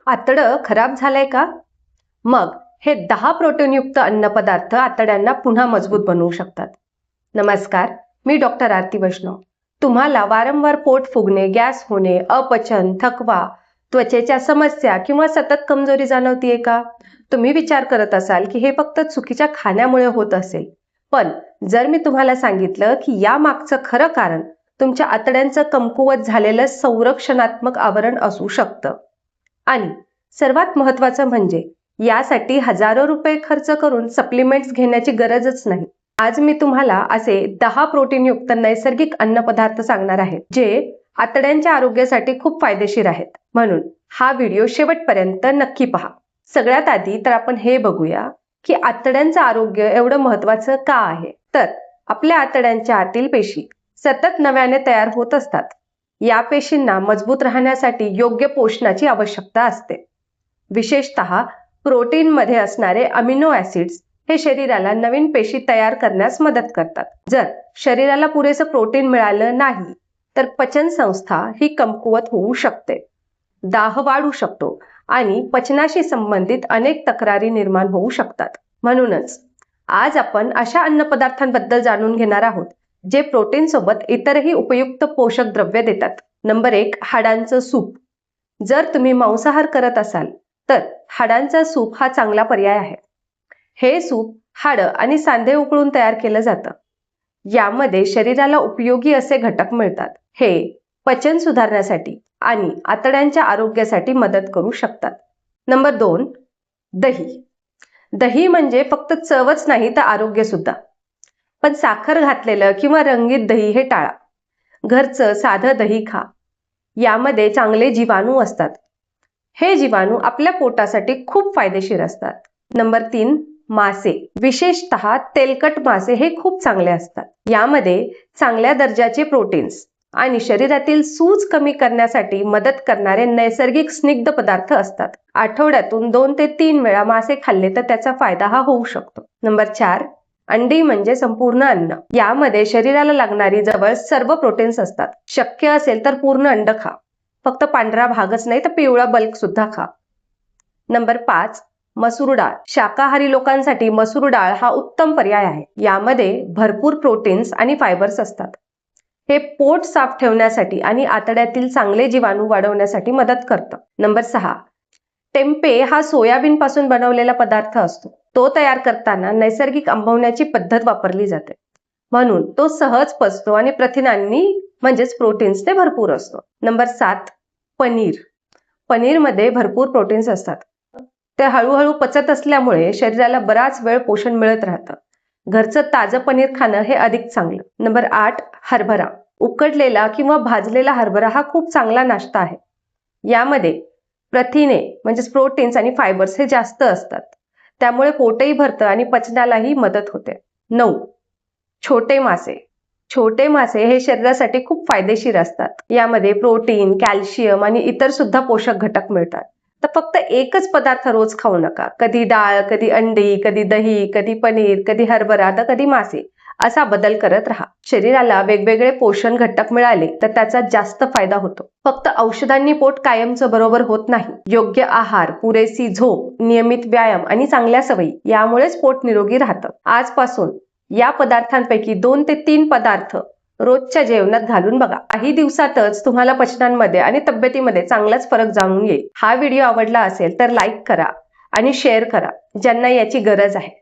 आतडं खराब झालंय का? मग हे 10 प्रोटीनयुक्त अन्नपदार्थ आतड्यांना पुन्हा मजबूत बनवू शकतात. नमस्कार, मी डॉक्टर आरती वैष्णव. तुम्हाला वारंवार पोट फुगणे, गॅस होणे, अपचन, थकवा, त्वचेच्या समस्या किंवा सतत कमजोरी जाणवतीये का? तुम्ही विचार करत असाल की हे फक्त चुकीच्या खाण्यामुळे होत असेल. पण जर मी तुम्हाला सांगितलं की या मागचं खरं कारण तुमच्या आतड्यांचं कमकुवत झालेलं संरक्षणात्मक आवरण असू शकतं. आणि सर्वात महत्त्वाचं म्हणजे यासाठी हजारो रुपये खर्च करून सप्लिमेंट्स घेण्याची गरजच नाही. आज मी तुम्हाला असे 10 प्रोटीनयुक्त नैसर्गिक अन्नपदार्थ सांगणार आहे जे आतड्यांच्या आरोग्यासाठी खूप फायदेशीर आहेत. म्हणून हा व्हिडिओ शेवटपर्यंत नक्की पहा. सगळ्यात आधी तर आपण हे बघूया की आतड्यांचं आरोग्य एवढं महत्त्वाचं का आहे. तर आपल्या आतड्यांच्या आतील पेशी सतत नव्याने तयार होत असतात. या पेशींना मजबूत राहण्यासाठी योग्य पोषणाची आवश्यकता असते. विशेषतः प्रोटीनमध्ये असणारे अमिनो ॲसिड्स हे शरीराला नवीन पेशी तयार करण्यास मदत करतात. जर शरीराला पुरेसं प्रोटीन मिळालं नाही तर पचन संस्था ही कमकुवत होऊ शकते, दाह वाढू शकतो आणि पचनाशी संबंधित अनेक तक्रारी निर्माण होऊ शकतात. म्हणूनच आज आपण अशा अन्नपदार्थांबद्दल जाणून घेणार आहोत जे प्रोटीन सोबत इतरही उपयुक्त पोषक द्रव्ये देतात. नंबर 1, हाडांचं सूप. जर तुम्ही मांसाहार करत असाल तर हाडांचा सूप हा चांगला पर्याय आहे. हे सूप हाडं आणि सांधे उकळून तयार केलं जातं. यामध्ये शरीराला उपयोगी असे घटक मिळतात. हे पचन सुधारण्यासाठी आणि आतड्यांच्या आरोग्यासाठी मदत करू शकतात. नंबर 2, दही. दही म्हणजे फक्त चवच नाही तर आरोग्य सुद्धा. पण साखर घातलेलं किंवा रंगीत दही हे टाळा. घरचं साधं दही खा. यामध्ये चांगले जीवाणू असतात. हे जीवाणू आपल्या पोटासाठी खूप फायदेशीर असतात. नंबर 3, मासे. विशेषतः तेलकट मासे हे खूप चांगले असतात. यामध्ये चांगल्या दर्जाचे प्रोटीन्स आणि शरीरातील सूज कमी करण्यासाठी मदत करणारे नैसर्गिक स्निग्ध पदार्थ असतात. आठवड्यातून 2 ते 3 वेळा मासे खाल्ले तर त्याचा फायदा हा होऊ शकतो. नंबर 4, अंडी म्हणजे संपूर्ण अन्न. यामध्ये शरीराला लागणारी जवळ सर्व प्रोटीन्स असतात. शक्य असेल तर पूर्ण अंड खा. फक्त पांढरा भागच नाही तर पिवळा बल्क सुद्धा खा. नंबर 5, मसूर डाळ. शाकाहारी लोकांसाठी मसूर डाळ हा उत्तम पर्याय आहे. यामध्ये भरपूर प्रोटीन्स आणि फायबर्स असतात. हे पोट साफ ठेवण्यासाठी आणि आतड्यातील चांगले जीवाणू वाढवण्यासाठी मदत करतं. नंबर 6, टेम्पे हा सोयाबीन पासून बनवलेला पदार्थ असतो. तो तयार करताना नैसर्गिक आंबवण्याची पद्धत वापरली जाते. म्हणून तो सहज पचतो आणि प्रथिनांनी म्हणजेच प्रोटीन्सने भरपूर असतो. नंबर 7, पनीर. पनीरमध्ये भरपूर प्रोटीन्स असतात. ते हळूहळू पचत असल्यामुळे शरीराला बराच वेळ पोषण मिळत राहतं. घरचं ताजं पनीर खाणं हे अधिक चांगलं. नंबर 8, हरभरा. उकडलेला किंवा भाजलेला हरभरा हा खूप चांगला नाश्ता आहे. यामध्ये प्रथिने म्हणजेच प्रोटीन्स आणि फायबर्स हे जास्त असतात. त्यामुळे पोटही भरतं आणि पचनालाही मदत होते. 9, छोटे मासे. छोटे मासे हे शरीरासाठी खूप फायदेशीर असतात. यामध्ये प्रोटीन, कॅल्शियम आणि इतर सुद्धा पोषक घटक मिळतात. तर फक्त एकच पदार्थ रोज खाऊ नका. कधी डाळ, कधी अंडी, कधी दही, कधी पनीर, कधी हरभरा तर कधी मासे असा बदल करत राहा. शरीराला वेगवेगळे पोषण घटक मिळाले तर त्याचा जास्त फायदा होतो. फक्त औषधांनी पोट कायमचं बरोबर होत नाही. योग्य आहार, पुरेसी झोप, नियमित व्यायाम आणि चांगल्या सवयी यामुळेच पोट निरोगी राहतं. आजपासून या पदार्थांपैकी 2 ते 3 पदार्थ रोजच्या जेवणात घालून बघा. काही दिवसातच तुम्हाला पचनांमध्ये आणि तब्येतीमध्ये चांगलाच फरक जाणून येईल. हा व्हिडिओ आवडला असेल तर लाईक करा आणि शेअर करा ज्यांना याची गरज आहे.